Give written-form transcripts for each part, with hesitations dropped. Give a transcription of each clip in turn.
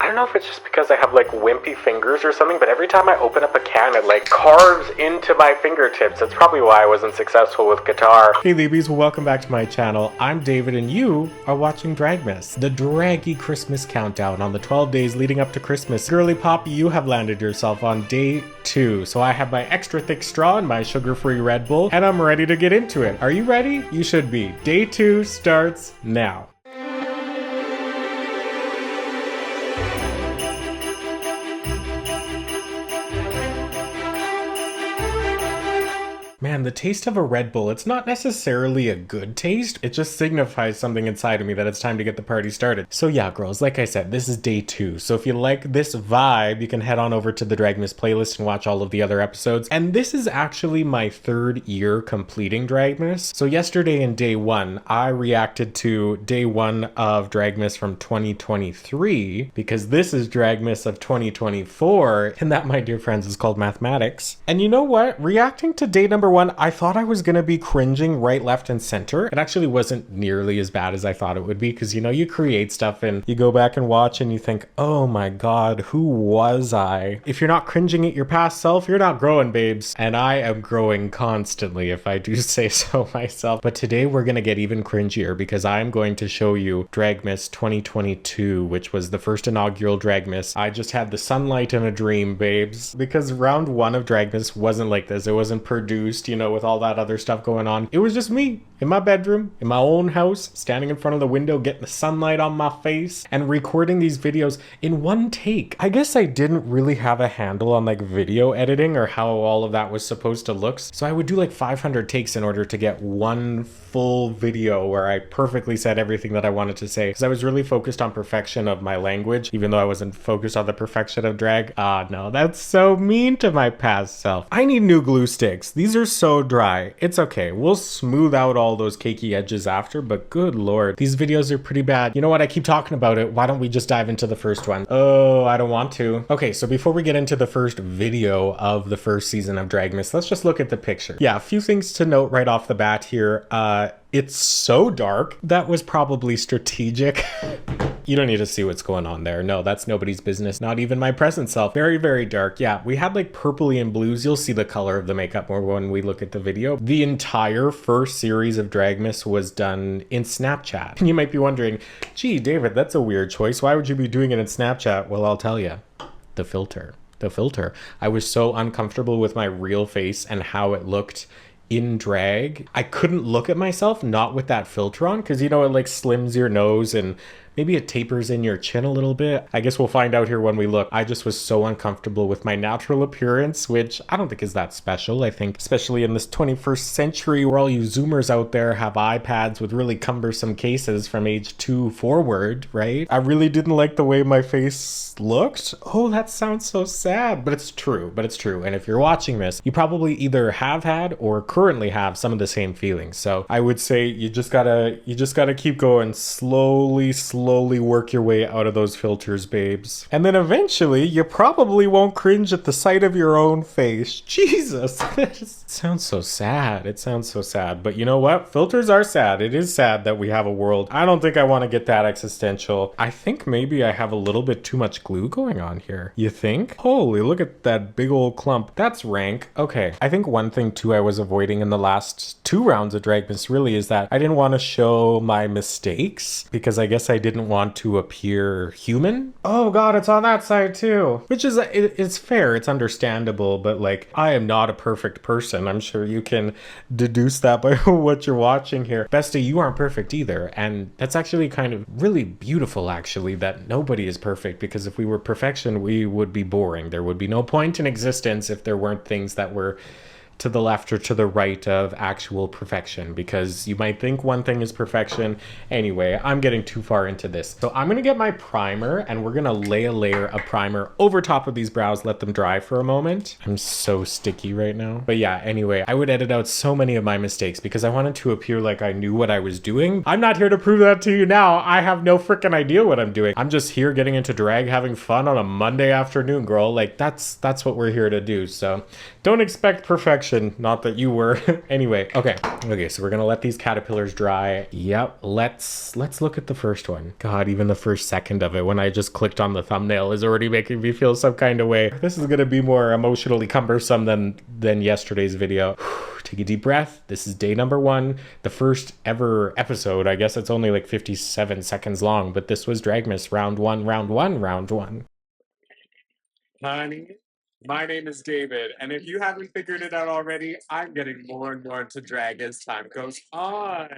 I don't know if it's just because I have like wimpy fingers or something, but every time I open up a can, it like carves into my fingertips. That's probably why I wasn't successful with guitar. Hey Liebies, welcome back to my channel. I'm David and you are watching Dragmas, the draggy Christmas countdown on the 12 days leading up to Christmas. Girly Pop, you have landed yourself on day 2. So I have my extra thick straw and my sugar-free Red Bull, and I'm ready to get into it. Are you ready? You should be. Day 2 starts now. Man, the taste of a Red Bull, it's not necessarily a good taste. It just signifies something inside of me that it's time to get the party started. So yeah, girls, like I said, this is day 2. So if you like this vibe, you can head on over to the Dragmas playlist and watch all of the other episodes. And this is actually my 3rd year completing Dragmas. So yesterday in day 1, I reacted to day 1 of Dragmas from 2023 because this is Dragmas of 2024. And that, my dear friends, is called mathematics. And you know what? Reacting to day number 1, I thought I was gonna be cringing right, left, and center. It actually wasn't nearly as bad as I thought it would be because, you know, you create stuff and you go back and watch and you think, oh my god, who was I? If you're not cringing at your past self, you're not growing, babes. And I am growing constantly, if I do say so myself. But today we're gonna get even cringier because I'm going to show you Dragmas 2022, which was the first inaugural Dragmas. I just had the sunlight in a dream, babes. Because round 1 of Dragmas wasn't like this. It wasn't produced, you know, with all that other stuff going on. It was just me in my bedroom, in my own house, standing in front of the window, getting the sunlight on my face and recording these videos in one take. I guess I didn't really have a handle on like video editing or how all of that was supposed to look. So I would do like 500 takes in order to get one full video where I perfectly said everything that I wanted to say. Because I was really focused on perfection of my language, even though I wasn't focused on the perfection of drag. Ah, no, that's so mean to my past self. I need new glue sticks. These are so dry. It's okay. We'll smooth out all those cakey edges after, but good lord, these videos are pretty bad. You know what? I keep talking about it. Why don't we just dive into the first one? Oh, I don't want to. Okay, so before we get into the first video of the first season of Dragmas, let's just look at the picture. Yeah, a few things to note right off the bat here. It's so dark. That was probably strategic. You don't need to see what's going on there. No, that's nobody's business. Not even my present self. Very, very dark. Yeah, we had like purpley and blues. You'll see the color of the makeup more when we look at the video. The entire first series of Dragmas was done in Snapchat. And you might be wondering, gee, David, that's a weird choice. Why would you be doing it in Snapchat? Well, I'll tell you. The filter. The filter. I was so uncomfortable with my real face and how it looked in drag. I couldn't look at myself not with that filter on because, you know, it like slims your nose and maybe it tapers in your chin a little bit. I guess we'll find out here when we look. I just was so uncomfortable with my natural appearance, which I don't think is that special. I think especially in this 21st century where all you Zoomers out there have iPads with really cumbersome cases from age 2 forward, right? I really didn't like the way my face looked. Oh, that sounds so sad, but it's true, And if you're watching this, you probably either have had or currently have some of the same feelings. So I would say you just gotta keep going slowly work your way out of those filters, babes. And then eventually, you probably won't cringe at the sight of your own face. Jesus, it sounds so sad. It sounds so sad. But you know what? Filters are sad. It is sad that we have a world. I don't think I want to get that existential. I think maybe I have a little bit too much glue going on here. You think? Holy, look at that big old clump. That's rank. Okay. I think one thing too I was avoiding in the last 2 rounds of Dragmas really is that I didn't want to show my mistakes because I guess I didn't want to appear human. Oh god, it's on that side too. Which is, it's fair, it's understandable, but like, I am not a perfect person. I'm sure you can deduce that by what you're watching here. Bestie, you aren't perfect either. And that's actually kind of really beautiful, actually, that nobody is perfect, because if we were perfection, we would be boring. There would be no point in existence if there weren't things that were to the left or to the right of actual perfection, because you might think one thing is perfection. Anyway, I'm getting too far into this. So I'm gonna get my primer and we're gonna lay a layer of primer over top of these brows, let them dry for a moment. I'm so sticky right now. But yeah, anyway, I would edit out so many of my mistakes because I wanted to appear like I knew what I was doing. I'm not here to prove that to you now. I have no freaking idea what I'm doing. I'm just here getting into drag, having fun on a Monday afternoon, girl. Like that's what we're here to do. So don't expect perfection introduction. Not that you were. Anyway, okay, so we're gonna let these caterpillars dry. Yep, let's look at the first one. God, even the first second of it, when I just clicked on the thumbnail, is already making me feel some kind of way. This is gonna be more emotionally cumbersome than yesterday's video. Take a deep breath. This is day number 1, the first ever episode. I guess it's only like 57 seconds long, but this was Dragmas round 1, round 1. Honey, my name is David, and if you haven't figured it out already, I'm getting more and more into drag as time goes on.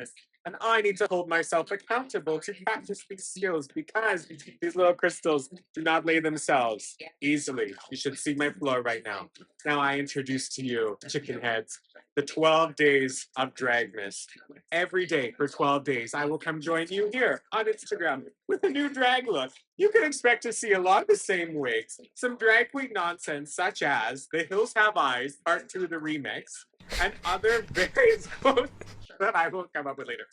And I need to hold myself accountable to practice these skills because these little crystals do not lay themselves easily. You should see my floor right now. Now I introduce to you, chicken heads, the 12 days of Dragmas. Every day for 12 days, I will come join you here on Instagram with a new drag look. You can expect to see a lot of the same wigs, some drag queen nonsense such as The Hills Have Eyes, Part 2 the remix, and other various quotes that I will come up with later.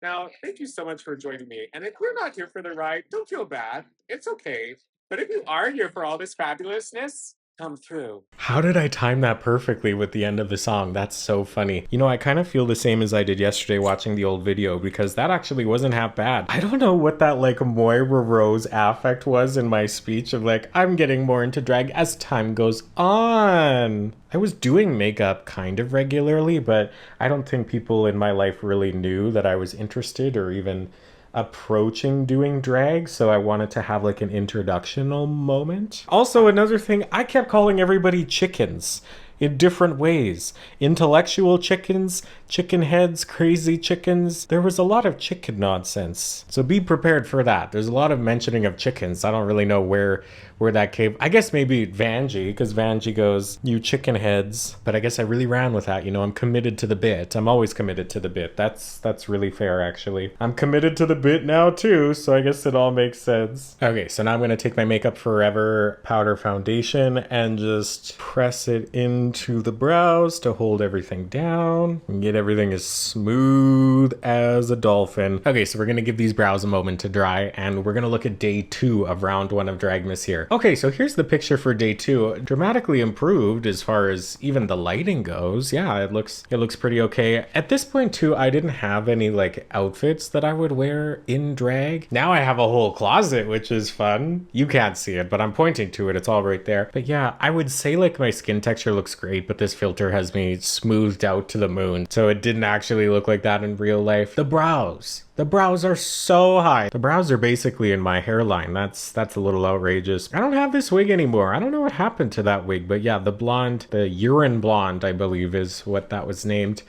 Now, thank you so much for joining me. And if you're not here for the ride, don't feel bad. It's okay. But if you are here for all this fabulousness, come through. How did I time that perfectly with the end of the song? That's so funny. You know, I kind of feel the same as I did yesterday watching the old video because that actually wasn't half bad. I don't know what that like Moira Rose affect was in my speech of like, I'm getting more into drag as time goes on. I was doing makeup kind of regularly, but I don't think people in my life really knew that I was interested or even approaching doing drag, so I wanted to have like an introductional moment. Also, another thing, I kept calling everybody chickens in different ways. Intellectual chickens, chicken heads, crazy chickens. There was a lot of chicken nonsense. So be prepared for that. There's a lot of mentioning of chickens. I don't really know where that came. I guess maybe Vanjie, because Vanjie goes, you chicken heads. But I guess I really ran with that. You know, I'm committed to the bit. I'm always committed to the bit. That's really fair, actually. I'm committed to the bit now, too, so I guess it all makes sense. Okay, so now I'm going to take my Makeup Forever powder foundation and just press it into the brows to hold everything down and get everything as smooth as a dolphin. Okay, so we're going to give these brows a moment to dry, and we're going to look at day 2 of round 1 of Dragmas here. Okay, so here's the picture for day 2. Dramatically improved as far as even the lighting goes. Yeah, it looks pretty okay. At this point too, I didn't have any like outfits that I would wear in drag. Now I have a whole closet, which is fun. You can't see it, but I'm pointing to it. It's all right there. But yeah, I would say like my skin texture looks great, but this filter has me smoothed out to the moon. So it didn't actually look like that in real life. The brows. The brows are so high. The brows are basically in my hairline. That's a little outrageous. I don't have this wig anymore. I don't know what happened to that wig, but yeah, the blonde, the urine blonde, I believe is what that was named.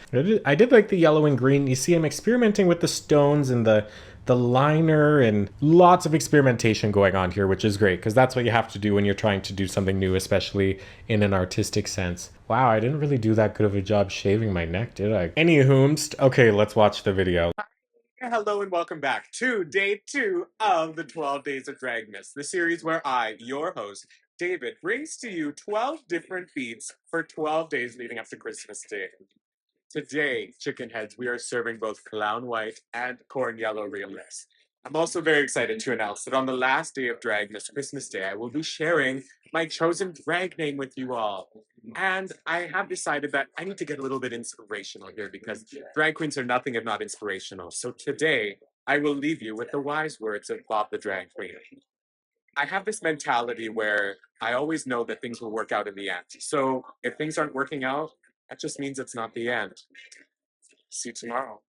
I did like the yellow and green. You see, I'm experimenting with the stones and the liner and lots of experimentation going on here, which is great because that's what you have to do when you're trying to do something new, especially in an artistic sense. Wow, I didn't really do that good of a job shaving my neck, did I? Anywhoomst, okay, let's watch the video. Hello and welcome back to day 2 of the 12 Days of Dragmas, the series where I, your host, David, brings to you 12 different beats for 12 days leading up to Christmas Day. Today, chicken heads, we are serving both clown white and corn yellow realness. I'm also very excited to announce that on the last day of Dragmas, Christmas Day, I will be sharing my chosen drag name with you all. And I have decided that I need to get a little bit inspirational here because drag queens are nothing if not inspirational. So today, I will leave you with the wise words of Bob the Drag Queen. I have this mentality where I always know that things will work out in the end. So if things aren't working out, that just means it's not the end. See you tomorrow.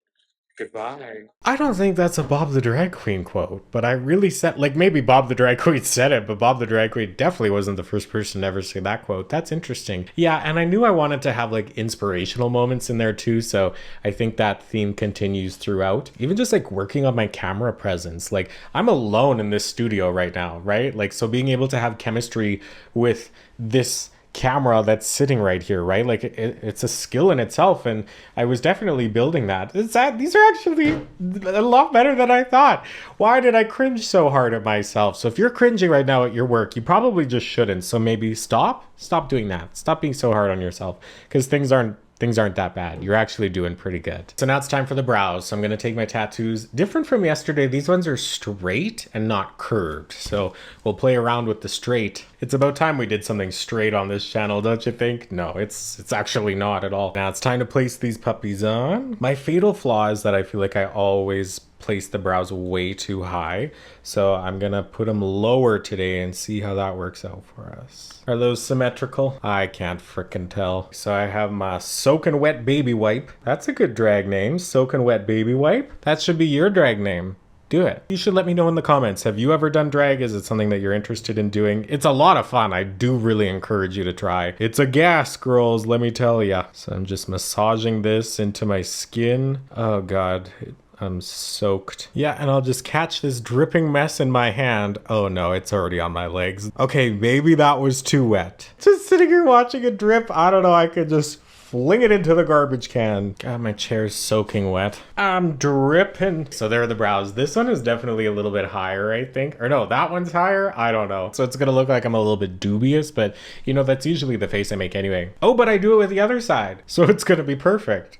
Goodbye. I don't think that's a Bob the Drag Queen quote, but I really said, like, maybe Bob the Drag Queen said it, but Bob the Drag Queen definitely wasn't the first person to ever say that quote. That's interesting. Yeah, and I knew I wanted to have, like, inspirational moments in there, too, so I think that theme continues throughout. Even just, like, working on my camera presence. Like, I'm alone in this studio right now, right? Like, so being able to have chemistry with this camera that's sitting right here, right? Like it's a skill in itself, and I was definitely building that. These are actually a lot better than I thought. Why did I cringe so hard at myself? So if you're cringing right now at your work, you probably just shouldn't. So maybe stop doing that. Stop being so hard on yourself because things aren't things aren't that bad. You're actually doing pretty good. So now it's time for the brows. So I'm gonna take my tattoos. Different from yesterday, these ones are straight and not curved. So we'll play around with the straight. It's about time we did something straight on this channel, don't you think? No, it's actually not at all. Now it's time to place these puppies on. My fatal flaw is that I feel like I always place the brows way too high. So I'm gonna put them lower today and see how that works out for us. Are those symmetrical? I can't frickin' tell. So I have my Soakin' Wet Baby Wipe. That's a good drag name, Soakin' Wet Baby Wipe. That should be your drag name. Do it. You should let me know in the comments. Have you ever done drag? Is it something that you're interested in doing? It's a lot of fun. I do really encourage you to try. It's a gas, girls, let me tell ya. So I'm just massaging this into my skin. Oh God. I'm soaked. Yeah, and I'll just catch this dripping mess in my hand. Oh no, it's already on my legs. Okay, maybe that was too wet. Just sitting here watching it drip. I don't know, I could just fling it into the garbage can. God, my chair's soaking wet. I'm dripping. So there are the brows. This one is definitely a little bit higher, I think. Or no, that one's higher? I don't know. So it's gonna look like I'm a little bit dubious, but you know, that's usually the face I make anyway. Oh, but I do it with the other side. So it's gonna be perfect.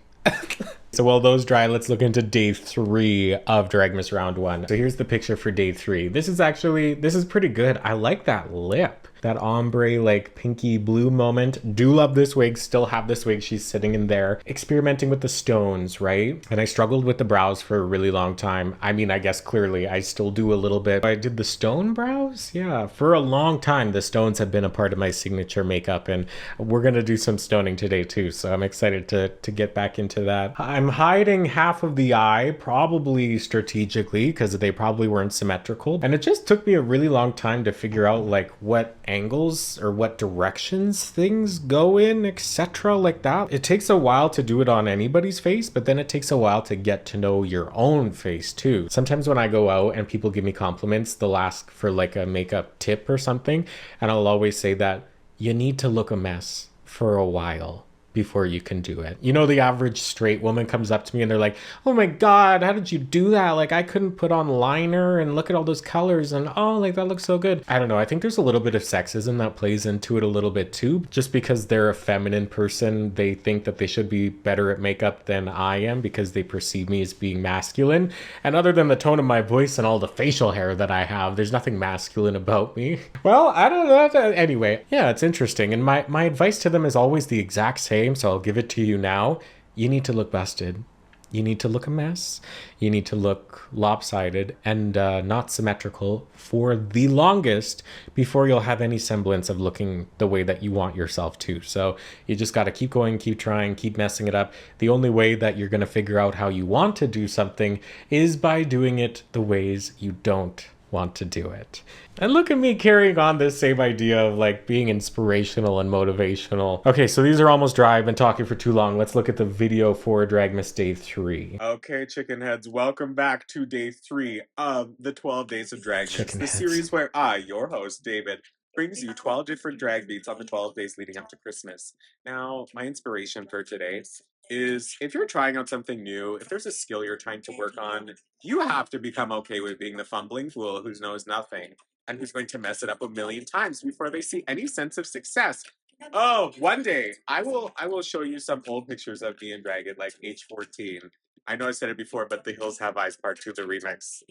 So while those dry, let's look into day 3 of Dragmas round 1. So here's the picture for day 3. This is pretty good. I like that lip. That ombre, like pinky blue moment. Do love this wig, still have this wig. She's sitting in there experimenting with the stones, right? And I struggled with the brows for a really long time. I mean, I guess clearly I still do a little bit. I did the stone brows? Yeah, for a long time, the stones have been a part of my signature makeup, and we're gonna do some stoning today too. So I'm excited to get back into that. I'm hiding half of the eye, probably strategically, because they probably weren't symmetrical. And it just took me a really long time to figure out like what angles or what directions things go in, etc. like that. It takes a while to do it on anybody's face, but then it takes a while to get to know your own face too. Sometimes when I go out and people give me compliments, they'll ask for like a makeup tip or something, and I'll always say that you need to look a mess for a while before you can do it. You know, the average straight woman comes up to me and they're like, oh my God, how did you do that? Like, I couldn't put on liner and look at all those colors and oh, like that looks so good. I don't know. I think there's a little bit of sexism that plays into it a little bit too. Just because they're a feminine person, they think that they should be better at makeup than I am because they perceive me as being masculine. And other than the tone of my voice and all the facial hair that I have, there's nothing masculine about me. Well, I don't know. Anyway, yeah, it's interesting. And my advice to them is always the exact same. So I'll give it to you now. You need to look busted. You need to look a mess. You need to look lopsided and not symmetrical for the longest before you'll have any semblance of looking the way that you want yourself to. So you just got to keep going, keep trying, keep messing it up. The only way that you're going to figure out how you want to do something is by doing it the ways you don't want to do it. And look at me carrying on this same idea of like being inspirational and motivational. Okay, so these are almost dry. I've been talking for too long. Let's look at the video for Dragmas Day 3. Okay, chicken heads, welcome back to day 3 of the 12 Days of Dragmas. The series where I, your host, David, brings you 12 different drag beats on the 12 days leading up to Christmas. Now, my inspiration for today is if you're trying out something new, if there's a skill you're trying to work on, you have to become okay with being the fumbling fool who knows nothing and who's going to mess it up a million times before they see any sense of success. Oh, one day I will show you some old pictures of me in drag at like age 14. I know I said it before, but The Hills Have Eyes Part 2, the remix.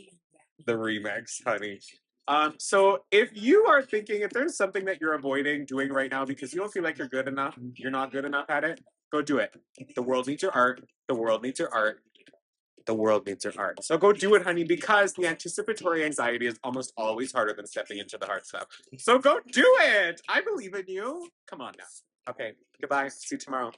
The remix, honey. So if you are thinking, if there's something that you're avoiding doing right now because you don't feel like you're good enough, you're not good enough at it, go do it. The world needs your art. The world needs your art. The world needs your art. So go do it, honey, because the anticipatory anxiety is almost always harder than stepping into the hard stuff. So go do it. I believe in you. Come on now. Okay, goodbye. See you tomorrow.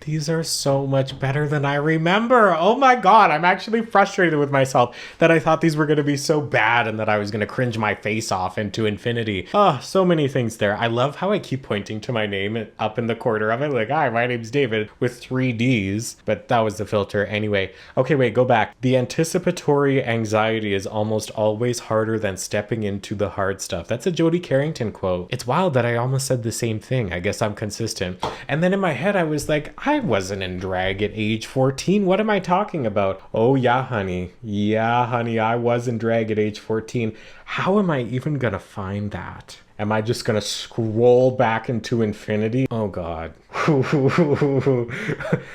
These are so much better than I remember. Oh my God, I'm actually frustrated with myself that I thought these were going to be so bad and that I was going to cringe my face off into infinity. Oh, so many things there. I love how I keep pointing to my name up in the corner of it. Like, hi, my name's David with 3 Ds, but that was the filter. Anyway, okay, wait, go back. The anticipatory anxiety is almost always harder than stepping into the hard stuff. That's a Jodie Carrington quote. It's wild that I almost said the same thing. I guess I'm consistent. And then in my head, I was like, I wasn't in drag at age 14. What am I talking about? Oh yeah, honey. Yeah, honey, I was in drag at age 14. How am I even gonna find that? Am I just gonna scroll back into infinity? Oh God.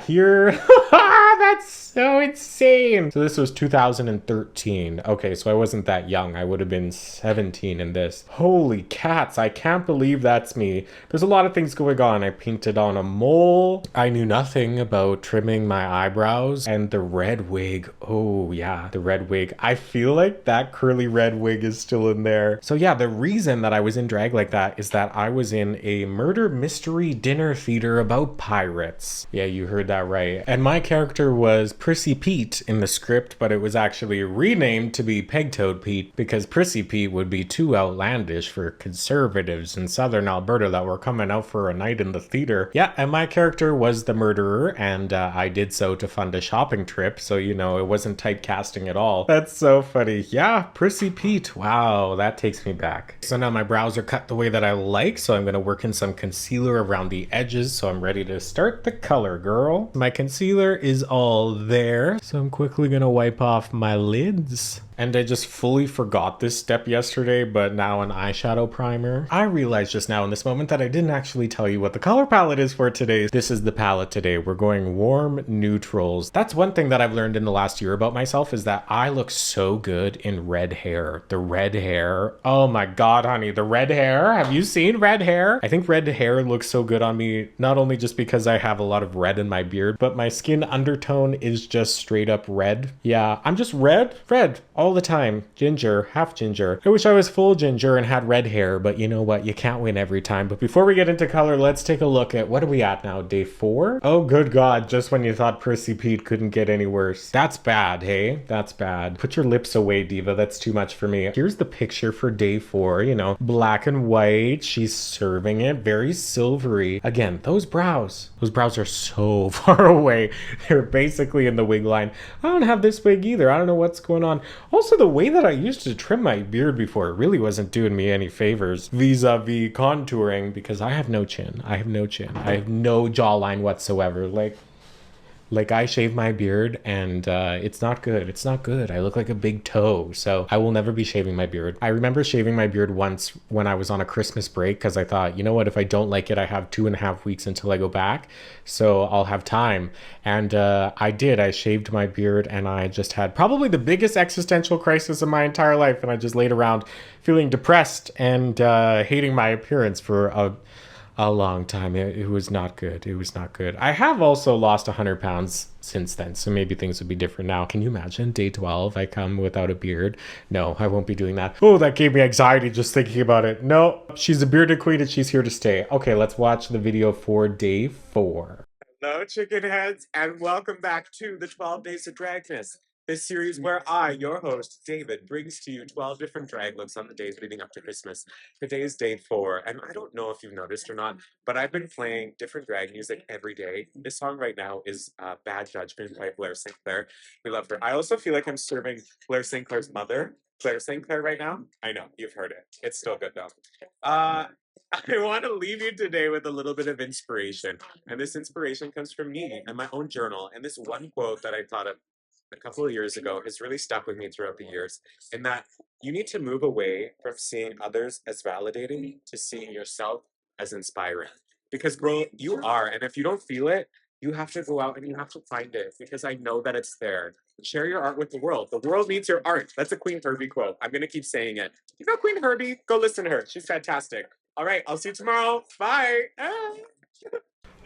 Here. That's so insane. So this was 2013. Okay, so I wasn't that young. I would have been 17 in this. Holy cats, I can't believe that's me. There's a lot of things going on. I painted on a mole. I knew nothing about trimming my eyebrows and the red wig. Oh yeah, the red wig. I feel like that curly red wig is still in there. So yeah, the reason that I was in drag like that is that I was in a murder mystery dinner theater about pirates. Yeah, you heard that right. And my character was Prissy Pete in the script, but it was actually renamed to be Pegtoed Pete because Prissy Pete would be too outlandish for conservatives in southern Alberta that were coming out for a night in the theater. Yeah, and my character was the murderer, and I did so to fund a shopping trip, so you know, it wasn't typecasting at all. That's so funny. Yeah, Prissy Pete. Wow, that takes me back. So now my brows are cut the way that I like, so I'm gonna work in some concealer around the edges, so I'm ready to start the color, girl. My concealer is all there, so I'm quickly gonna wipe off my lids. And I just fully forgot this step yesterday, but now an eyeshadow primer. I realized just now in this moment that I didn't actually tell you what the color palette is for today. This is the palette today. We're going warm neutrals. That's one thing that I've learned in the last year about myself is that I look so good in red hair. The red hair. Oh my God, honey, the red hair. Have you seen red hair? I think red hair looks so good on me, not only just because I have a lot of red in my beard, but my skin undertone is just straight up red. Yeah, I'm just red all the time. Ginger, half ginger. I wish I was full ginger and had red hair, but you know what? You can't win every time. But before we get into color, let's take a look at what are we at now? Day 4? Oh, good God. Just when you thought Prissy Pete couldn't get any worse. That's bad, hey? That's bad. Put your lips away, diva. That's too much for me. Here's the picture for day 4. You know, black and white. She's serving it. Very silvery. Again, those brows are so far away. They're basically in the wig line. I don't have this wig either. I don't know what's going on. Also, the way that I used to trim my beard before really wasn't doing me any favors vis-a-vis contouring because I have no chin. I have no jawline whatsoever. Like I shave my beard and it's not good. It's not good. I look like a big toe. So I will never be shaving my beard. I remember shaving my beard once when I was on a Christmas break because I thought, you know what, if I don't like it, I have 2.5 weeks until I go back. So I'll have time. And I did. I shaved my beard and I just had probably the biggest existential crisis of my entire life. And I just laid around feeling depressed and hating my appearance for a long time. It was not good. It was not good. I have also lost 100 pounds since then, so maybe things would be different now. Can you imagine day 12 I come without a beard? No, I won't be doing that. Oh, that gave me anxiety just thinking about it. No, she's a bearded queen and she's here to stay. Okay, let's watch the video for day 4. Hello, chicken heads, and welcome back to the 12 Days of Dragmas. This series where I, your host, David, brings to you 12 different drag looks on the days leading up to Christmas. Today is day 4, and I don't know if you've noticed or not, but I've been playing different drag music every day. This song right now is Bad Judgment by Blair St. Clair. We love her. I also feel like I'm serving Blair St. Clair's mother, Claire St. Clair, right now. I know, you've heard it. It's still good though. I want to leave you today with a little bit of inspiration. And this inspiration comes from me and my own journal. And this one quote that I thought of a couple of years ago has really stuck with me throughout the years, in that you need to move away from seeing others as validating to seeing yourself as inspiring. Because, girl, you are. And if you don't feel it, you have to go out and you have to find it because I know that it's there. Share your art with the world. The world needs your art. That's a Queen Herbie quote. I'm going to keep saying it. You know Queen Herbie? Go listen to her. She's fantastic. All right, I'll see you tomorrow. Bye.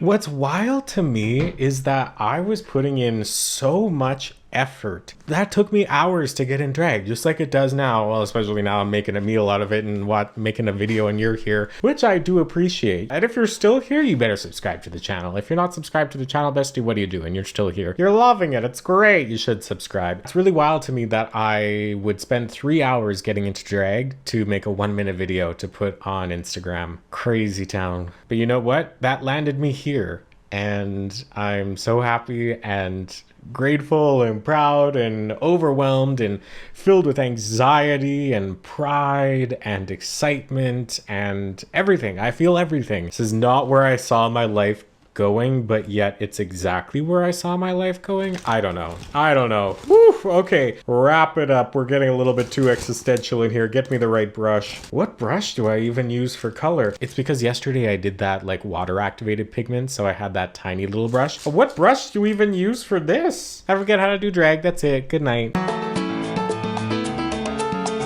What's wild to me is that I was putting in so much effort. That took me hours to get in drag, just like it does now. Well, especially now I'm making a meal out of it and making a video and you're here, which I do appreciate. And if you're still here, you better subscribe to the channel. If you're not subscribed to the channel, bestie, what are you doing? You're still here. You're loving it. It's great. You should subscribe. It's really wild to me that I would spend 3 hours getting into drag to make a 1-minute video to put on Instagram. Crazy town. But you know what? That landed me here. And I'm so happy and grateful and proud and overwhelmed and filled with anxiety and pride and excitement and everything. I feel everything. This is not where I saw my life going, but yet it's exactly where I saw my life going. I don't know. I don't know. Woo, okay, wrap it up. We're getting a little bit too existential in here. Get me the right brush. What brush do I even use for color? It's because yesterday I did that like water activated pigment, so I had that tiny little brush. What brush do we even use for this? I forget how to do drag. That's it. Good night.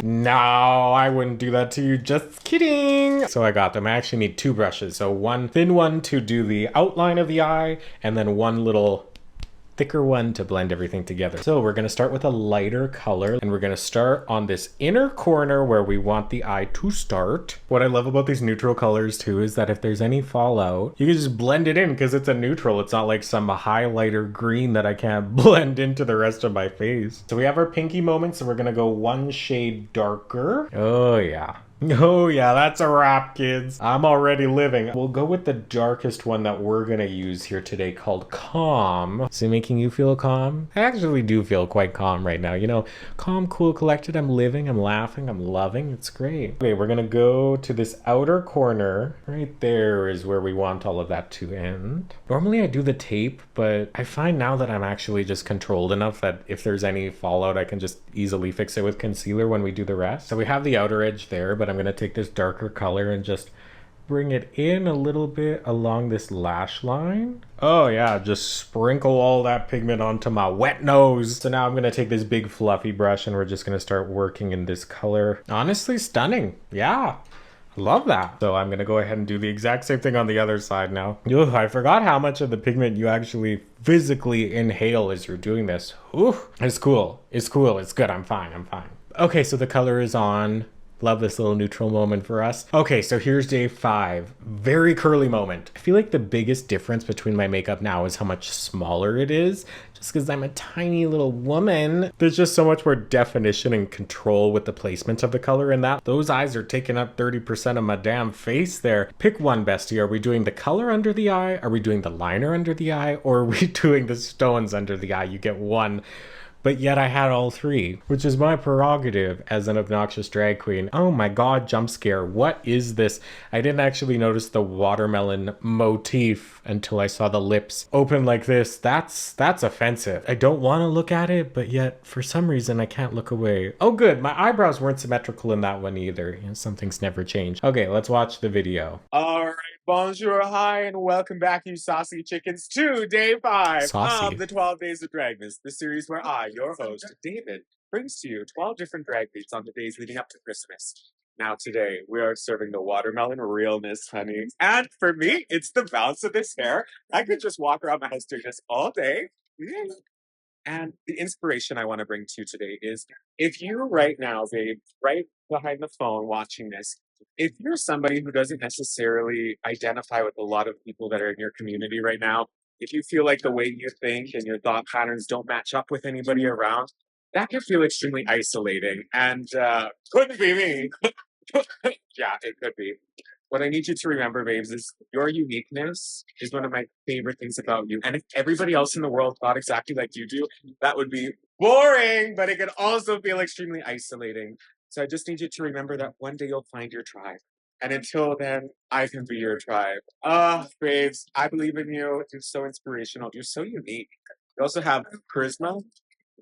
No, I wouldn't do that to you. Just kidding. So I got them. I actually need two brushes. So one thin one to do the outline of the eye, and then one little thicker one to blend everything together. So we're going to start with a lighter color, and we're going to start on this inner corner where we want the eye to start. What I love about these neutral colors too is that if there's any fallout, you can just blend it in because it's a neutral. It's not like some highlighter green that I can't blend into the rest of my face. So we have our pinky moment, so we're going to go one shade darker. Oh yeah. Oh yeah, that's a wrap, kids. I'm already living. We'll go with the darkest one that we're gonna use here today, called Calm. Is it making you feel calm? I actually do feel quite calm right now. You know, calm, cool, collected. I'm living, I'm laughing, I'm loving. It's great. Okay, we're gonna go to this outer corner. Right there is where we want all of that to end. Normally I do the tape, but I find now that I'm actually just controlled enough that if there's any fallout, I can just easily fix it with concealer when we do the rest. So we have the outer edge there, but I'm gonna take this darker color and just bring it in a little bit along this lash line. Oh yeah, just sprinkle all that pigment onto my wet nose. So now I'm gonna take this big fluffy brush and we're just gonna start working in this color. Honestly, stunning. Yeah. Love that. So I'm gonna go ahead and do the exact same thing on the other side now. Ugh, I forgot how much of the pigment you actually physically inhale as you're doing this. Ooh, it's cool. It's cool. It's good. I'm fine. I'm fine. Okay, so the color is on. Love this little neutral moment for us. Okay, so here's day 5. Very curly moment. I feel like the biggest difference between my makeup now is how much smaller it is. Just because I'm a tiny little woman. There's just so much more definition and control with the placement of the color in that. Those eyes are taking up 30% of my damn face there. Pick one, bestie. Are we doing the color under the eye? Are we doing the liner under the eye? Or are we doing the stones under the eye? You get one. But yet I had all three, which is my prerogative as an obnoxious drag queen. Oh my god, jump scare. What is this? I didn't actually notice the watermelon motif until I saw the lips open like this. That's offensive. I don't want to look at it, but yet for some reason I can't look away. Oh good, my eyebrows weren't symmetrical in that one either. You know, some things never change. Okay, let's watch the video. Alright, bonjour, hi, and welcome back, you saucy chickens, to day 5 Saucy. of the 12 Days of Dragmas, the series where I, your host, David, brings to you 12 different drag beats on the days leading up to Christmas. Now today, we are serving the watermelon realness, honey. And for me, it's the bounce of this hair. I could just walk around my house doing this all day. And the inspiration I want to bring to you today is, if you right now, babe, right behind the phone watching this, if you're somebody who doesn't necessarily identify with a lot of people that are in your community right now, if you feel like the way you think and your thought patterns don't match up with anybody around, that can feel extremely isolating. And couldn't be me. Yeah, it could be. What I need you to remember, babes, is your uniqueness is one of my favorite things about you. And if everybody else in the world thought exactly like you do, that would be boring, but it can also feel extremely isolating. So I just need you to remember that one day you'll find your tribe. And until then, I can be your tribe. Ah, babes, I believe in you. You're so inspirational. You're so unique. You also have charisma,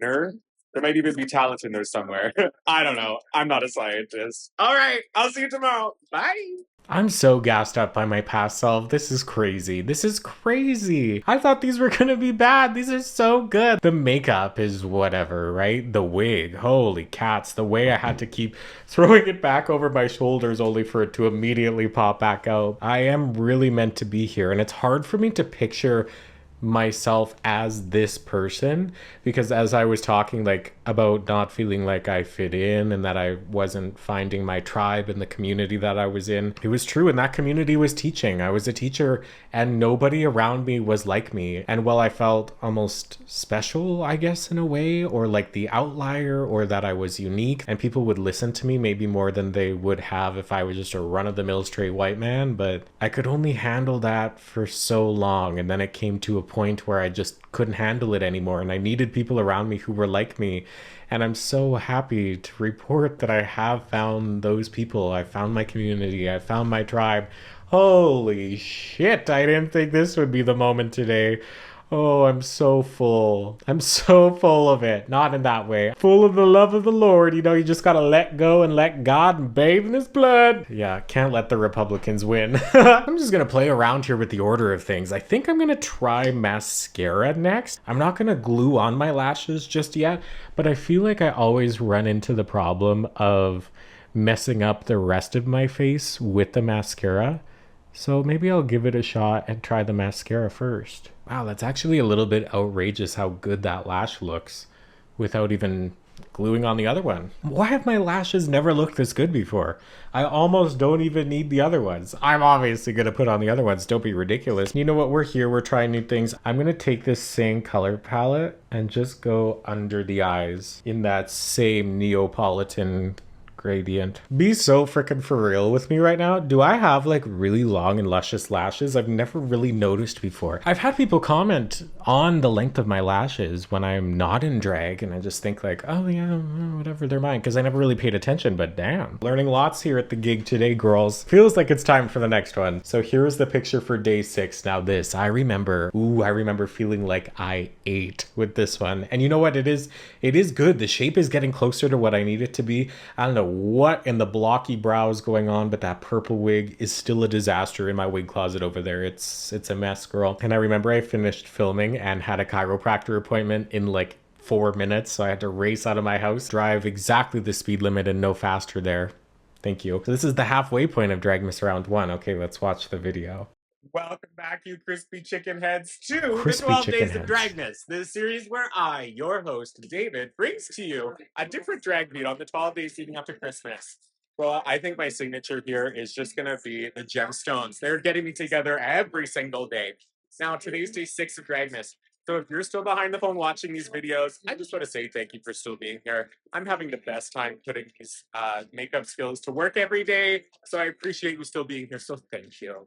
nerve. There might even be talent in there somewhere. I don't know. I'm not a scientist. All right, I'll see you tomorrow. Bye. I'm so gassed up by my past self. This is crazy. This is crazy. I thought these were gonna be bad. These are so good. The makeup is whatever, right? The wig, holy cats. The way I had to keep throwing it back over my shoulders only for it to immediately pop back out. I am really meant to be here, and it's hard for me to picture myself as this person, because as I was talking like about not feeling like I fit in and that I wasn't finding my tribe in the community that I was in, it was true. And that community was teaching. I was a teacher and nobody around me was like me. And while I felt almost special, I guess, in a way, or like the outlier, or that I was unique and people would listen to me maybe more than they would have if I was just a run-of-the-mill straight white man, but I could only handle that for so long. And then it came to a point where I just couldn't handle it anymore, and I needed people around me who were like me. And I'm so happy to report that I have found those people. I found my community. I found my tribe. Holy shit, I didn't think this would be the moment today. Oh, I'm so full. I'm so full of it. Not in that way. Full of the love of the Lord. You know, you just gotta let go and let God and bathe in his blood. Yeah, can't let the Republicans win. I'm just gonna play around here with the order of things. I think I'm gonna try mascara next. I'm not gonna glue on my lashes just yet, but I feel like I always run into the problem of messing up the rest of my face with the mascara. So maybe I'll give it a shot and try the mascara first. Wow, that's actually a little bit outrageous how good that lash looks without even gluing on the other one. Why have my lashes never looked this good before? I almost don't even need the other ones. I'm obviously gonna put on the other ones, don't be ridiculous. You know what, we're here, we're trying new things. I'm gonna take this same color palette and just go under the eyes in that same Neapolitan gradient. Be so freaking for real with me right now. Do I have like really long and luscious lashes? I've never really noticed before. I've had people comment on the length of my lashes when I'm not in drag, and I just think like, oh yeah, whatever, they're mine, because I never really paid attention. But damn, learning lots here at the gig today, girls. Feels like it's time for the next one. So here's the picture for day 6. Now this, I remember feeling like I ate with this one. And you know what, it is good. The shape is getting closer to what I need it to be. I don't know what in the blocky brows going on, but that purple wig is still a disaster in my wig closet over there. It's a mess, girl. And I remember I finished filming and had a chiropractor appointment in like 4 minutes, so I had to race out of my house, drive exactly the speed limit and no faster there. Thank you. So this is the halfway point of Dragmas round 1. Okay, let's watch the video. Welcome back, you crispy chicken heads, to the Crispy 12 chicken Days of heads. Dragmas, the series where I, your host, David, brings to you a different drag beat on the 12 days leading up to Christmas. Well, I think my signature here is just going to be the gemstones. They're getting me together every single day. Now, today's day 6 of Dragmas. So if you're still behind the phone watching these videos, I just want to say thank you for still being here. I'm having the best time putting these makeup skills to work every day, so I appreciate you still being here, so thank you.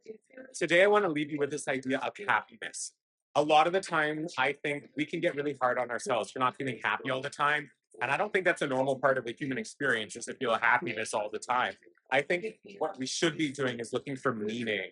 Today, I want to leave you with this idea of happiness. A lot of the time, I think we can get really hard on ourselves for not feeling happy all the time. And I don't think that's a normal part of the human experience, is to feel happiness all the time. I think what we should be doing is looking for meaning.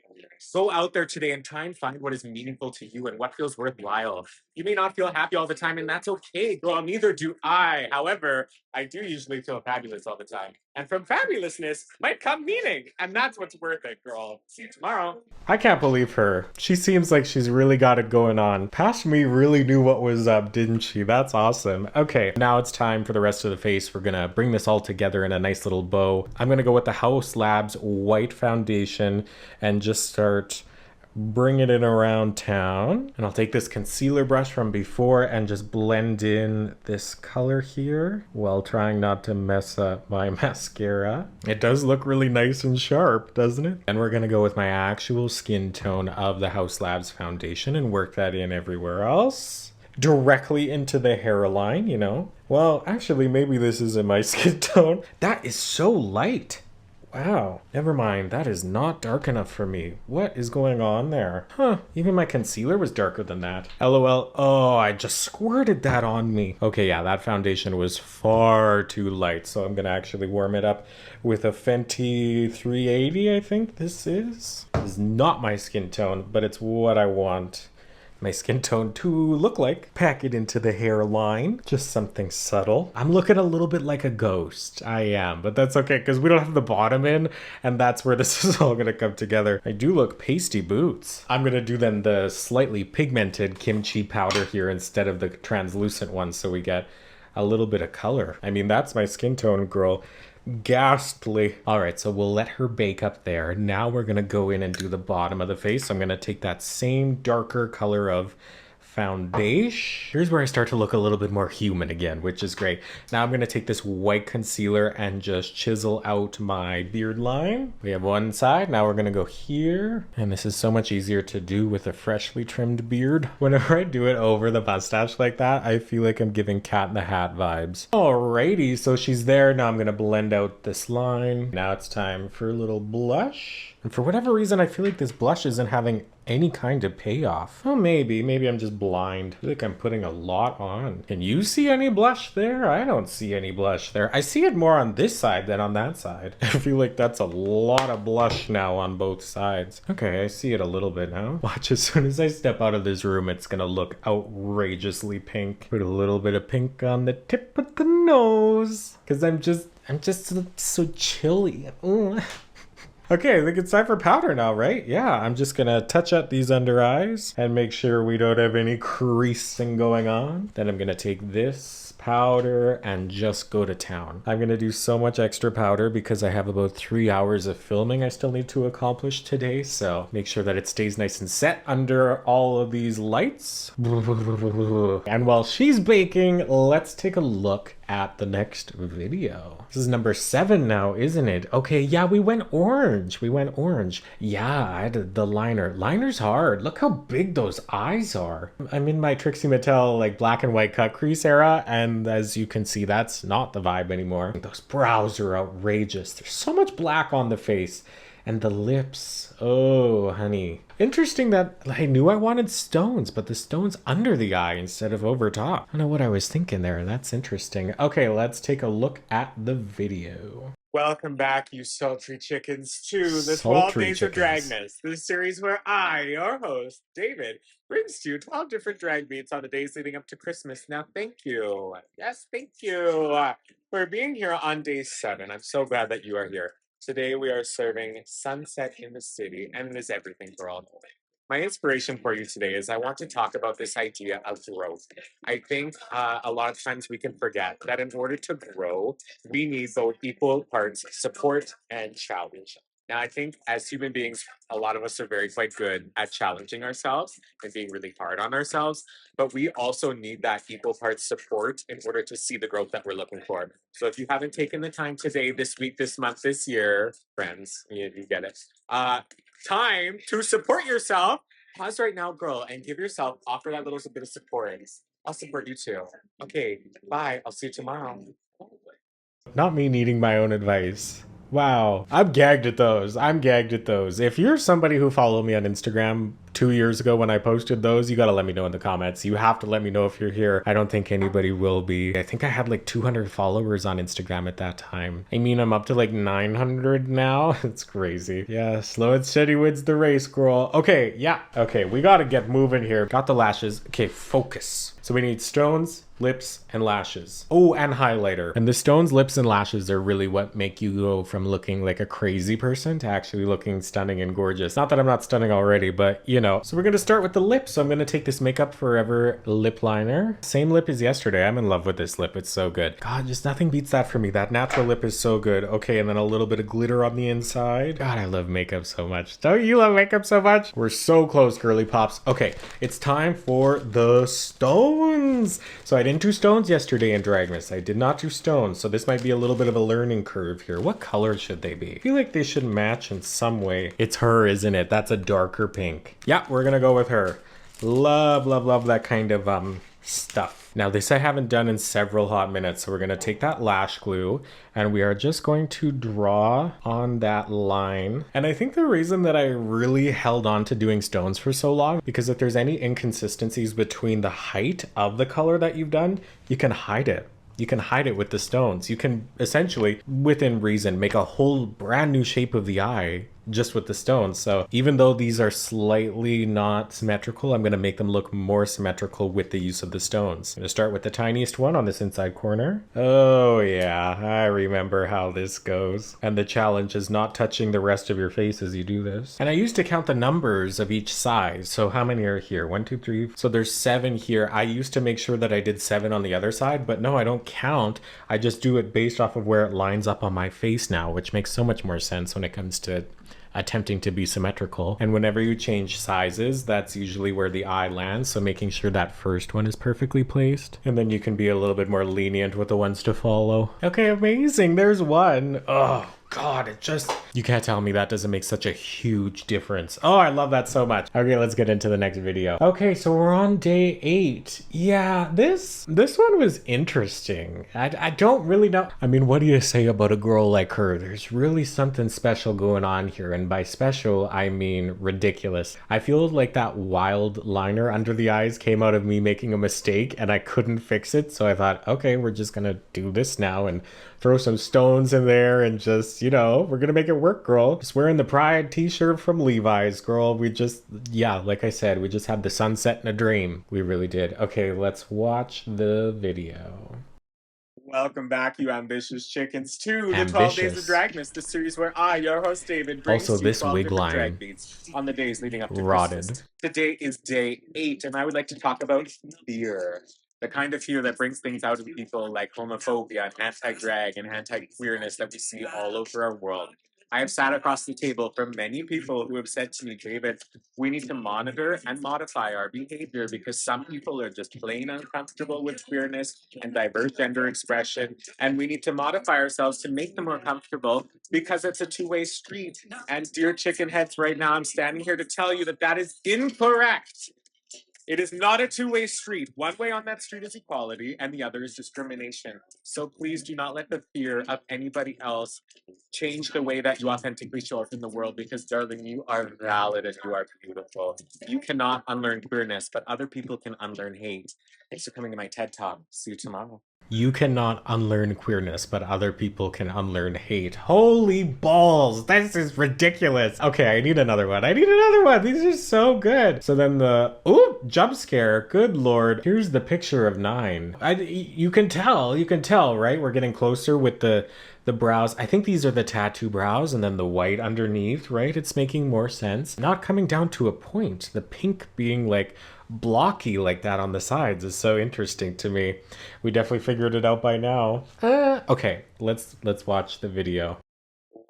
Go out there today and try and find what is meaningful to you and what feels worthwhile. You may not feel happy all the time, and that's okay, girl. Neither do I. However, I do usually feel fabulous all the time. And from fabulousness might come meaning. And that's what's worth it, girl. See you tomorrow. I can't believe her. She seems like she's really got it going on. Past me really knew what was up, didn't she? That's awesome. Okay, now it's time for the rest of the face. We're gonna bring this all together in a nice little bow. I'm gonna go with the House Labs white foundation and just start bringing it around town. And I'll take this concealer brush from before and just blend in this color here while trying not to mess up my mascara. It does look really nice and sharp, doesn't it? And we're gonna go with my actual skin tone of the House Labs foundation and work that in everywhere else. Directly into the hairline, you know? Well, actually, maybe this isn't my skin tone. That is so light. Wow, never mind, that is not dark enough for me. What is going on there? Huh, even my concealer was darker than that. LOL, oh, I just squirted that on me. Okay, yeah, that foundation was far too light, so I'm gonna actually warm it up with a Fenty 380, I think this is. This is not my skin tone, but it's what I want my skin tone to look like. Pack it into the hairline, just something subtle. I'm looking a little bit like a ghost. I am, but that's okay because we don't have the bottom in, and that's where this is all gonna come together. I do look pasty boots. I'm gonna do then the slightly pigmented kimchi powder here instead of the translucent one, so we get a little bit of color. I mean, that's my skin tone, girl. Ghastly. All right, so we'll let her bake up there. Now we're gonna go in and do the bottom of the face. I'm gonna take that same darker color of foundation. Here's where I start to look a little bit more human again, which is great. Now I'm gonna take this white concealer and just chisel out my beard line. We have one side, now we're gonna go here. And this is so much easier to do with a freshly trimmed beard. Whenever I do it over the mustache like that, I feel like I'm giving Cat in the Hat vibes. Alrighty, so she's there. Now I'm gonna blend out this line. Now it's time for a little blush. And for whatever reason, I feel like this blush isn't having any kind of payoff. Oh, maybe I'm just blind. I feel like I'm putting a lot on. Can you see any blush there? I don't see any blush there. I see it more on this side than on that side. I feel like that's a lot of blush now on both sides. Okay, I see it a little bit now. Watch, as soon as I step out of this room, it's gonna look outrageously pink. Put a little bit of pink on the tip of the nose. Cause I'm just so chilly. Okay, I think it's time for powder now, right? Yeah, I'm just gonna touch up these under eyes and make sure we don't have any creasing going on. Then I'm gonna take this powder and just go to town. I'm gonna do so much extra powder because I have about 3 hours of filming I still need to accomplish today, so make sure that it stays nice and set under all of these lights. And while she's baking, let's take a look at the next video. This is number 7 now, isn't it? Okay, yeah, we went orange. Yeah, I had the liner. Liner's hard. Look how big those eyes are. I'm in my Trixie Mattel like black and white cut crease era, and as you can see, that's not the vibe anymore. Those brows are outrageous. There's so much black on the face. And the lips, oh honey. Interesting that I knew I wanted stones, but the stone's under the eye instead of over top. I don't know what I was thinking there. That's interesting. Okay, let's take a look at the video. Welcome back, you sultry chickens, to the 12 Sultry Days of chickens. Dragmas, the series where I, your host, David, brings to you 12 different drag beats on the days leading up to Christmas. Now, thank you. Yes, thank you for being here on day 7. I'm so glad that you are here. Today, we are serving Sunset in the City, and it is everything, girl. My inspiration for you today is I want to talk about this idea of growth. I think a lot of times we can forget that in order to grow, we need both equal parts support and challenge. Now, I think as human beings, a lot of us are very quite good at challenging ourselves and being really hard on ourselves, but we also need that equal parts support in order to see the growth that we're looking for. So if you haven't taken the time today, this week, this month, this year, friends, you get it, time to support yourself, pause right now, girl, and give yourself, offer that little bit of support. I'll support you too. Okay, bye. I'll see you tomorrow. Not me needing my own advice. Wow, I'm gagged at those. If you're somebody who followed me on Instagram 2 years ago when I posted those, you gotta let me know in the comments. You have to let me know if you're here. I don't think anybody will be. I think I had like 200 followers on Instagram at that time. I mean, I'm up to like 900 now. It's crazy. Yeah, slow and steady wins the race, girl. Okay, yeah. Okay, we gotta get moving here. Got the lashes. Okay, focus. So we need stones, lips, and lashes. Oh, and highlighter. And the stones, lips, and lashes are really what make you go from looking like a crazy person to actually looking stunning and gorgeous. Not that I'm not stunning already, but you know. So we're gonna start with the lips. So I'm gonna take this Makeup Forever lip liner. Same lip as yesterday. I'm in love with this lip. It's so good. God, just nothing beats that for me. That natural lip is so good. Okay, and then a little bit of glitter on the inside. God, I love makeup so much. Don't you love makeup so much? We're so close, girly pops. Okay, it's time for the stones. So I didn't do stones yesterday in Dragmas. I did not do stones, so this might be a little bit of a learning curve here. What color should they be? I feel like they should match in some way. It's her, isn't it? That's a darker pink. Yeah, we're gonna go with her. Love, love, love that kind of stuff. Now this I haven't done in several hot minutes, so we're gonna take that lash glue and we are just going to draw on that line. And I think the reason that I really held on to doing stones for so long, because if there's any inconsistencies between the height of the color that you've done, you can hide it. You can hide it with the stones. You can essentially, within reason, make a whole brand new shape of the eye just with the stones. So even though these are slightly not symmetrical, I'm going to make them look more symmetrical with the use of the stones. I'm going to start with the tiniest one on this inside corner. Oh yeah, I remember how this goes. And the challenge is not touching the rest of your face as you do this. And I used to count the numbers of each size. So how many are here? 1, 2, 3. So there's 7 here. I used to make sure that I did 7 on the other side, but no, I don't count. I just do it based off of where it lines up on my face now, which makes so much more sense when it comes to attempting to be symmetrical. And whenever you change sizes, that's usually where the eye lands, so making sure that first one is perfectly placed, and then you can be a little bit more lenient with the ones to follow. Okay, amazing, there's one. Oh god, it just You can't tell me that doesn't make such a huge difference. Oh, I love that so much. Okay, let's get into the next video. Okay, so we're on day 8. Yeah, this one was interesting. I don't really know. I mean, what do you say about a girl like her? There's really something special going on here, and by special, I mean ridiculous. I feel like that wild liner under the eyes came out of me making a mistake, and I couldn't fix it, so I thought, okay, we're just gonna do this now and throw some stones in there and just, you know, we're gonna make it work, girl. Just wearing the Pride t-shirt from Levi's, girl. We just, yeah, like I said, we just had the sunset in a dream. We really did. Okay, let's watch the video. Welcome back, you ambitious chickens, to the 12 Days of Ambitious. Dragmas, the series where I, your host David, brings Also, to you this 12 wig different drag line. beats on the days leading up to Rotted. Christmas. Today is day 8, and I would like to talk about fear. The kind of fear that brings things out of people like homophobia, and anti-drag, and anti-queerness that we see all over our world. I have sat across the table from many people who have said to me, David, we need to monitor and modify our behavior because some people are just plain uncomfortable with queerness and diverse gender expression, and we need to modify ourselves to make them more comfortable because it's a two-way street. And dear chicken heads, right now I'm standing here to tell you that that is incorrect. It is not a two-way street. One way on that street is equality, and the other is discrimination. So please do not let the fear of anybody else change the way that you authentically show up in the world, because, darling, you are valid and you are beautiful. You cannot unlearn queerness, but other people can unlearn hate. Thanks for coming to my TED Talk. See you tomorrow. You cannot unlearn queerness, but other people can unlearn hate. Holy balls, this is ridiculous. Okay, I need another one. I need another one. These are so good. So then the, ooh, jump scare. Good Lord. Here's the picture of 9. You can tell, right? We're getting closer with the brows. I think these are the tattoo brows and then the white underneath, right? It's making more sense. Not coming down to a point. The pink being like blocky like that on the sides is so interesting to me. We definitely figured it out by now. Okay, let's watch the video.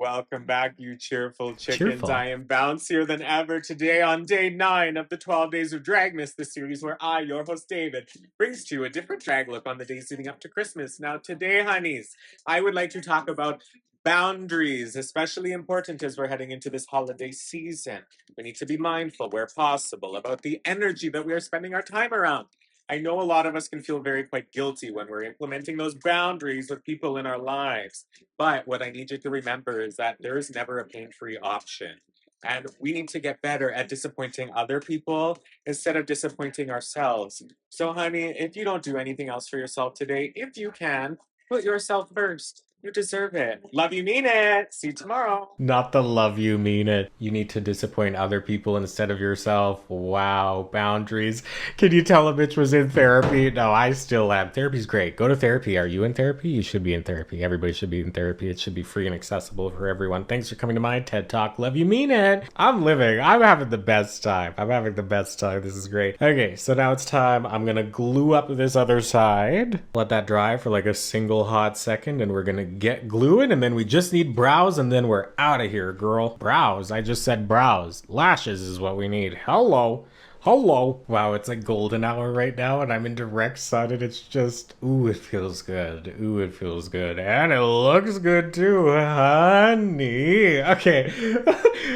Welcome back, you cheerful chickens. Cheerful. I am bouncier than ever today on day 9 of the 12 Days of Dragmas, the series where I, your host David, brings to you a different drag look on the days leading up to Christmas. Now today, honeys, I would like to talk about boundaries, especially important as we're heading into this holiday season. We need to be mindful, where possible, about the energy that we are spending our time around. I know a lot of us can feel quite guilty when we're implementing those boundaries with people in our lives. But what I need you to remember is that there is never a pain-free option. And we need to get better at disappointing other people instead of disappointing ourselves. So, honey, if you don't do anything else for yourself today, if you can, put yourself first. You deserve it. Love you, mean it. See you tomorrow. Not the love you mean it. You need to disappoint other people instead of yourself. Wow, boundaries. Can you tell a bitch was in therapy? No, I still am. Therapy's great. Go to therapy. Are you in therapy? You should be in therapy. Everybody should be in therapy. It should be free and accessible for everyone. Thanks for coming to my TED Talk. Love you mean it. I'm living. I'm having the best time. This is great. Okay, so now it's time. I'm gonna glue up this other side. Let that dry for like a single hot second, and we're gonna get gluing, and then we just need brows, and then we're out of here, girl. Brows. I just said brows. Lashes is what we need. Hello. Wow, it's like golden hour right now, and I'm in direct sun, and it's just, ooh, it feels good. And it looks good too, honey. Okay.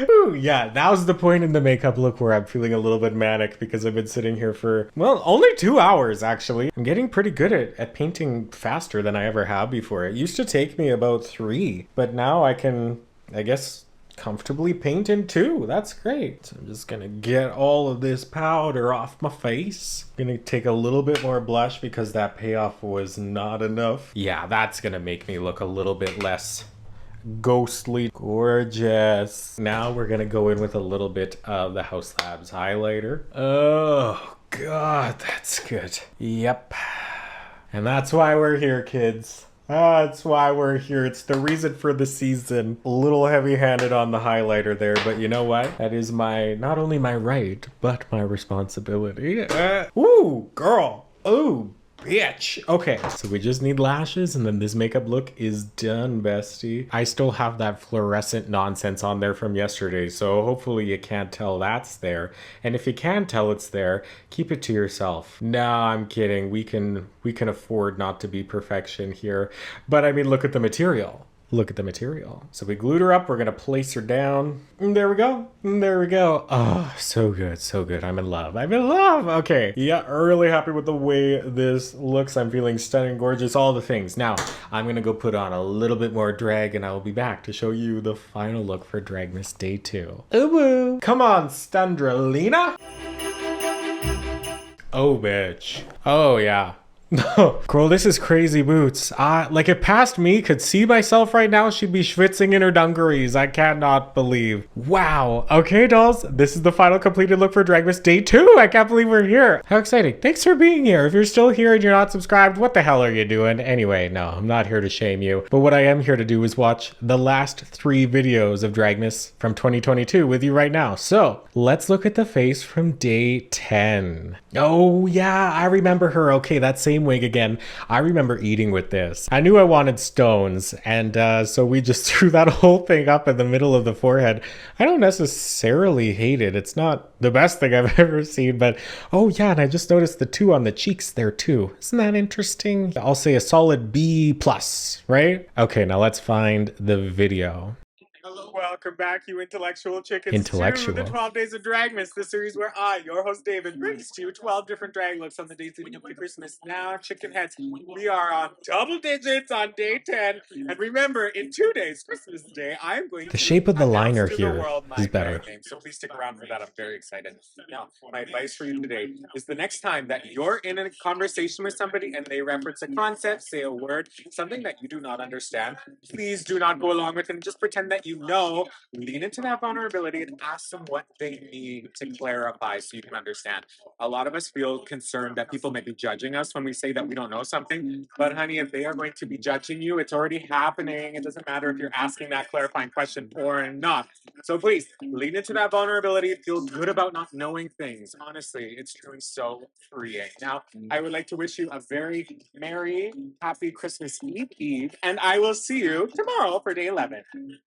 Ooh, yeah, now's the point in the makeup look where I'm feeling a little bit manic because I've been sitting here for, well, only 2 hours, actually. I'm getting pretty good at painting faster than I ever have before. It used to take me about 3, but now I can, I guess, comfortably paint in 2. That's great. So I'm just gonna get all of this powder off my face. I'm gonna take a little bit more blush because that payoff was not enough. Yeah, that's gonna make me look a little bit less ghostly. Gorgeous. Now we're gonna go in with a little bit of the House Labs highlighter. Oh god, that's good. Yep. And that's why we're here, kids. That's why we're here. It's the reason for the season. A little heavy-handed on the highlighter there, but you know what? That is not only my right, but my responsibility. Ooh, girl. Ooh, bitch. Okay, so we just need lashes, and then this makeup look is done, bestie. I still have that fluorescent nonsense on there from yesterday, so hopefully you can't tell that's there. And if you can tell it's there, keep it to yourself. No, I'm kidding. We can afford not to be perfection here. But I mean, look at the material. look at the material. So we glued her up. We're going to place her down. And there we go. And there we go. Oh, so good. So good. I'm in love. I'm in love. Okay. Yeah, really happy with the way this looks. I'm feeling stunning, gorgeous, all the things. Now, I'm going to go put on a little bit more drag and I will be back to show you the final look for Dragmas Day 2. Ooh woo. Come on, Standrelina. Oh, bitch. Oh, yeah. Girl, this is crazy boots. Like if past me could see myself right now, she'd be schwitzing in her dungarees. I cannot believe. Wow. Okay, dolls. This is the final completed look for Dragmas Day 2. I can't believe we're here. How exciting. Thanks for being here. If you're still here and you're not subscribed, what the hell are you doing? Anyway, no, I'm not here to shame you. But what I am here to do is watch the last 3 videos of Dragmas from 2022 with you right now. So let's look at the face from day 10. Oh yeah, I remember her. Okay, that same wig again. I remember eating with this. I knew I wanted stones, and so we just threw that whole thing up in the middle of the forehead. I don't necessarily hate it. It's not the best thing I've ever seen, but oh yeah, and I just noticed the 2 on the cheeks there too. Isn't that interesting? I'll say a solid B+, right? Okay, now let's find the video. Hello, welcome back, you intellectual chickens. Intellectual. To the 12 Days of Dragmas, the series where I, your host David, brings to you 12 different drag looks on the days leading up to Christmas. Now, chicken heads, we are on double digits on day 10. And remember, in 2 days, Christmas Day, I am going to The shape of the liner announce to the here world my is better. drag name. So please stick around for that. I'm very excited. Now, my advice for you today is the next time that you're in a conversation with somebody and they reference a concept, say a word, something that you do not understand, please do not go along with it and just pretend that you know. Lean into that vulnerability and ask them what they need to clarify so you can understand. A lot of us feel concerned that people may be judging us when we say that we don't know something, but honey, if they are going to be judging you, it's already happening. It doesn't matter if you're asking that clarifying question or not. So please lean into that vulnerability. Feel good about not knowing things. Honestly, it's truly so freeing. Now, I would like to wish you a very merry, happy Christmas Eve, and I will see you tomorrow for day 11.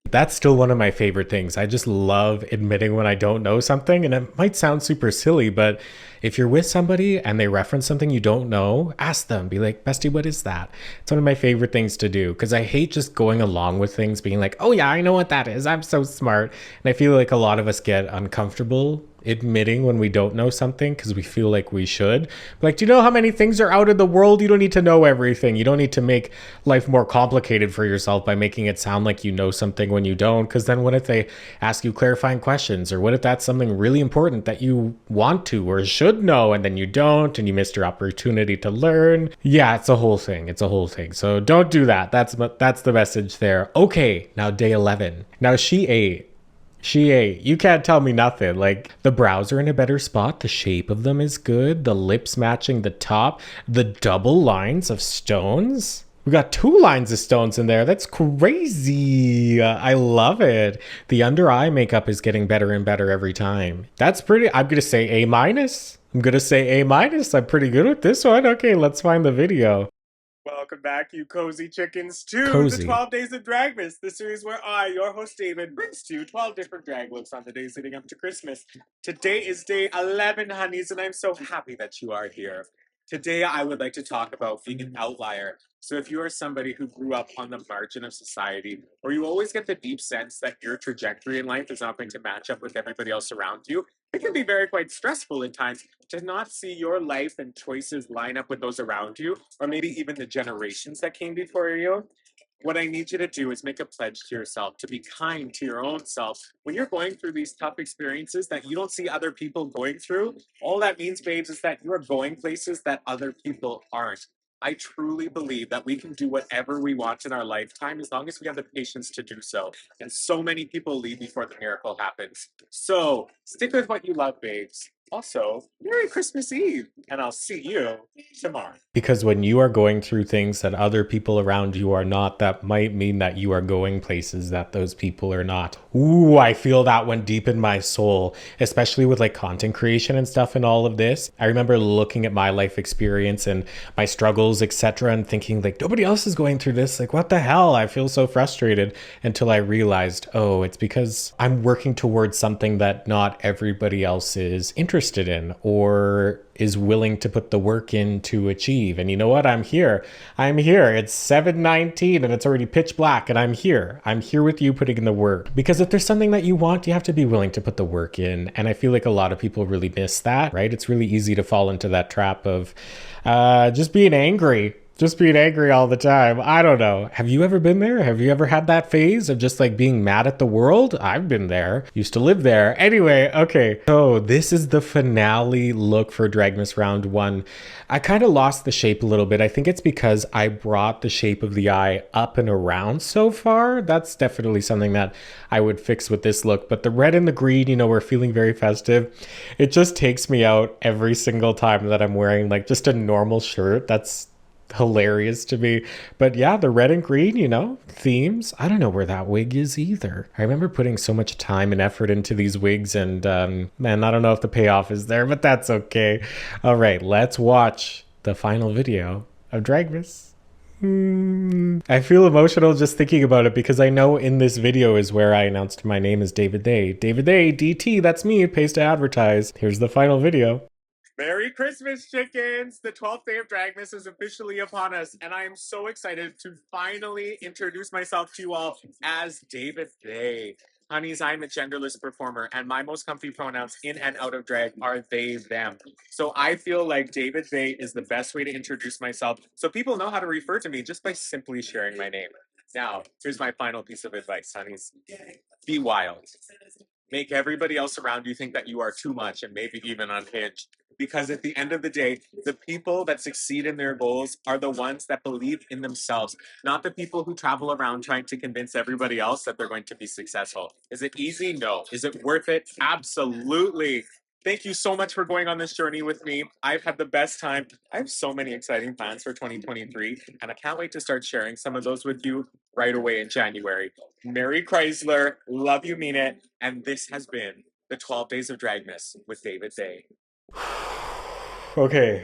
That's still one of my favorite things. I just love admitting when I don't know something, and it might sound super silly, but if you're with somebody and they reference something you don't know, ask them. Be like, bestie, what is that? It's one of my favorite things to do because I hate just going along with things being like, oh yeah, I know what that is. I'm so smart. And I feel like a lot of us get uncomfortable admitting when we don't know something because we feel like we should. But like, do you know how many things are out in the world? You don't need to know everything. You don't need to make life more complicated for yourself by making it sound like you know something when you don't. Because then what if they ask you clarifying questions? Or what if that's something really important that you want to or should know and then you don't and you missed your opportunity to learn? Yeah, it's a whole thing. It's a whole thing. So don't do that. That's the message there. Okay, now day 11. Now she ate. You can't tell me nothing. Like, the brows are in a better spot. The shape of them is good. The lips matching the top. The double lines of stones. We got 2 lines of stones in there. That's crazy. I love it. The under eye makeup is getting better and better every time. That's pretty, I'm going to say A-. I'm going to say A-. I'm pretty good with this one. Okay, let's find the video. Welcome back, you cozy chickens, to Cozy. the 12 Days of Dragmas, the series where I, your host David, brings to you 12 different drag looks on the days leading up to Christmas. Today is day 11, honeys, and I'm so happy that you are here. Today, I would like to talk about being an outlier. So if you are somebody who grew up on the margin of society, or you always get the deep sense that your trajectory in life is not going to match up with everybody else around you, it can be very quite stressful at times to not see your life and choices line up with those around you, or maybe even the generations that came before you. What I need you to do is make a pledge to yourself to be kind to your own self. When you're going through these tough experiences that you don't see other people going through, all that means, babes, is that you're going places that other people aren't. I truly believe that we can do whatever we want in our lifetime as long as we have the patience to do so. And so many people leave before the miracle happens. So stick with what you love, babes. Also, Merry Christmas Eve, and I'll see you tomorrow. Because when you are going through things that other people around you are not, that might mean that you are going places that those people are not. Ooh, I feel that one deep in my soul, especially with like content creation and stuff and all of this. I remember looking at my life experience and my struggles, etc., and thinking like, nobody else is going through this. Like, what the hell? I feel so frustrated until I realized, oh, it's because I'm working towards something that not everybody else is interested interested in or is willing to put the work in to achieve. And you know what? I'm here. I'm here. It's 7:19 and it's already pitch black and I'm here. I'm here with you putting in the work. Because if there's something that you want, you have to be willing to put the work in. And I feel like a lot of people really miss that, right? It's really easy to fall into that trap of just being angry. Just being angry all the time. I don't know. Have you ever been there? Have you ever had that phase of just like being mad at the world? I've been there. Used to live there. Anyway, okay. So this is the finale look for Dragmas round 1. I kind of lost the shape a little bit. I think it's because I brought the shape of the eye up and around so far. That's definitely something that I would fix with this look. But the red and the green, you know, we're feeling very festive. It just takes me out every single time that I'm wearing like just a normal shirt. That's hilarious to me. But yeah, the red and green, you know, themes. I don't know where that wig is either. I remember putting so much time and effort into these wigs and man, I don't know if the payoff is there, but that's okay. All right, let's watch the final video of Dragmas. I feel emotional just thinking about it because I know in this video is where I announced my name is David Day. David Day, DT, that's me, it pays to advertise. Here's the final video. Merry Christmas, chickens! The 12th day of Dragmas is officially upon us, and I am so excited to finally introduce myself to you all as David Day. Honeys, I'm a genderless performer, and my most comfy pronouns in and out of drag are they, them. So I feel like David Day is the best way to introduce myself so people know how to refer to me just by simply sharing my name. Now, here's my final piece of advice, honeys. Be wild. Make everybody else around you think that you are too much and maybe even unhinged. Because at the end of the day, the people that succeed in their goals are the ones that believe in themselves, not the people who travel around trying to convince everybody else that they're going to be successful. Is it easy? No. Is it worth it? Absolutely. Thank you so much for going on this journey with me. I've had the best time. I have so many exciting plans for 2023, and I can't wait to start sharing some of those with you right away in January. Merry Chrysler, love you, mean it, and this has been the 12 Days of Dragmas with David Day. Okay.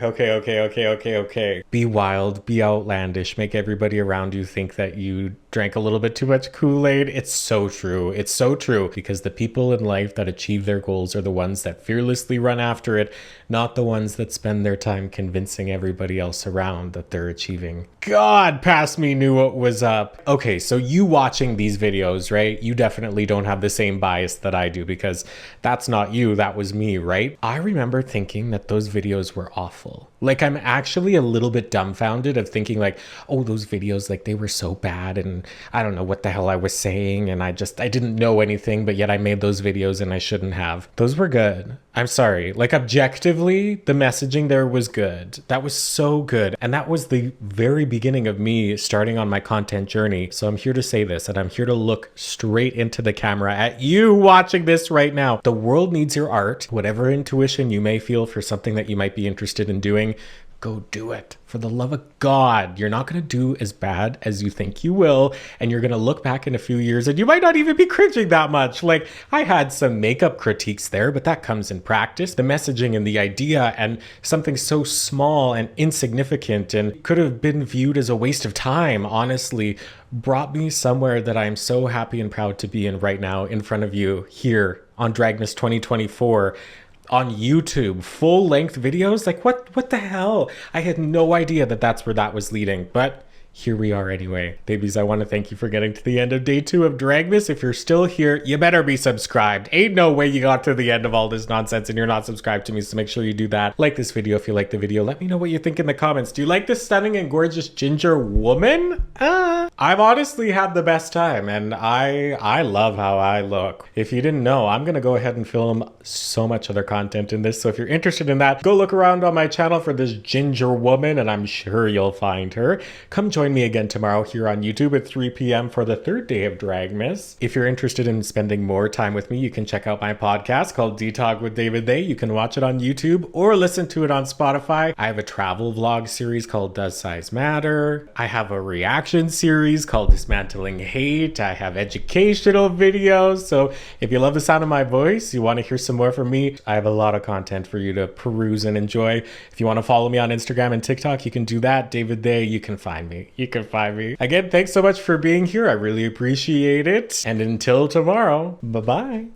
Be wild, be outlandish, make everybody around you think that you drank a little bit too much Kool-Aid. It's so true. It's so true because the people in life that achieve their goals are the ones that fearlessly run after it, not the ones that spend their time convincing everybody else around that they're achieving. God, past me knew what was up. Okay, so you watching these videos, right? You definitely don't have the same bias that I do because that's not you, that was me, right? I remember thinking that those videos were awful. Like I'm actually a little bit dumbfounded of thinking like, oh, those videos, like they were so bad and I don't know what the hell I was saying and I didn't know anything, but yet I made those videos and I shouldn't have. Those were good. I'm sorry. Like objectively, the messaging there was good. That was so good. And that was the very beginning of me starting on my content journey. So I'm here to say this and I'm here to look straight into the camera at you watching this right now. The world needs your art. Whatever intuition you may feel for something that you might be interested in doing, go do it. For the love of God, you're not going to do as bad as you think you will. And you're going to look back in a few years and you might not even be cringing that much. Like I had some makeup critiques there, but that comes in practice. The messaging and the idea and something so small and insignificant and could have been viewed as a waste of time, honestly, brought me somewhere that I'm so happy and proud to be in right now in front of you here on Dragmas 2024. On YouTube, full-length videos. Like what the hell? I had no idea that that's where that was leading, but here we are anyway. Babies, I want to thank you for getting to the end of day 2 of Dragmas. If you're still here, you better be subscribed. Ain't no way you got to the end of all this nonsense and you're not subscribed to me, so make sure you do that. Like this video if you like the video. Let me know what you think in the comments. Do you like this stunning and gorgeous ginger woman? I've honestly had the best time and I love how I look. If you didn't know, I'm gonna go ahead and film so much other content in this, so if you're interested in that, go look around on my channel for this ginger woman and I'm sure you'll find her. Come join me again tomorrow here on YouTube at 3 p.m. for the 3rd day of Dragmas. If you're interested in spending more time with me, you can check out my podcast called Talk with David Day. You can watch it on YouTube or listen to it on Spotify. I have a travel vlog series called Does Size Matter? I have a reaction series called Dismantling Hate. I have educational videos. So if you love the sound of my voice, you want to hear some more from me, I have a lot of content for you to peruse and enjoy. If you want to follow me on Instagram and TikTok, you can do that. David Day, you can find me. You can find me. Again, thanks so much for being here. I really appreciate it. And until tomorrow, bye-bye.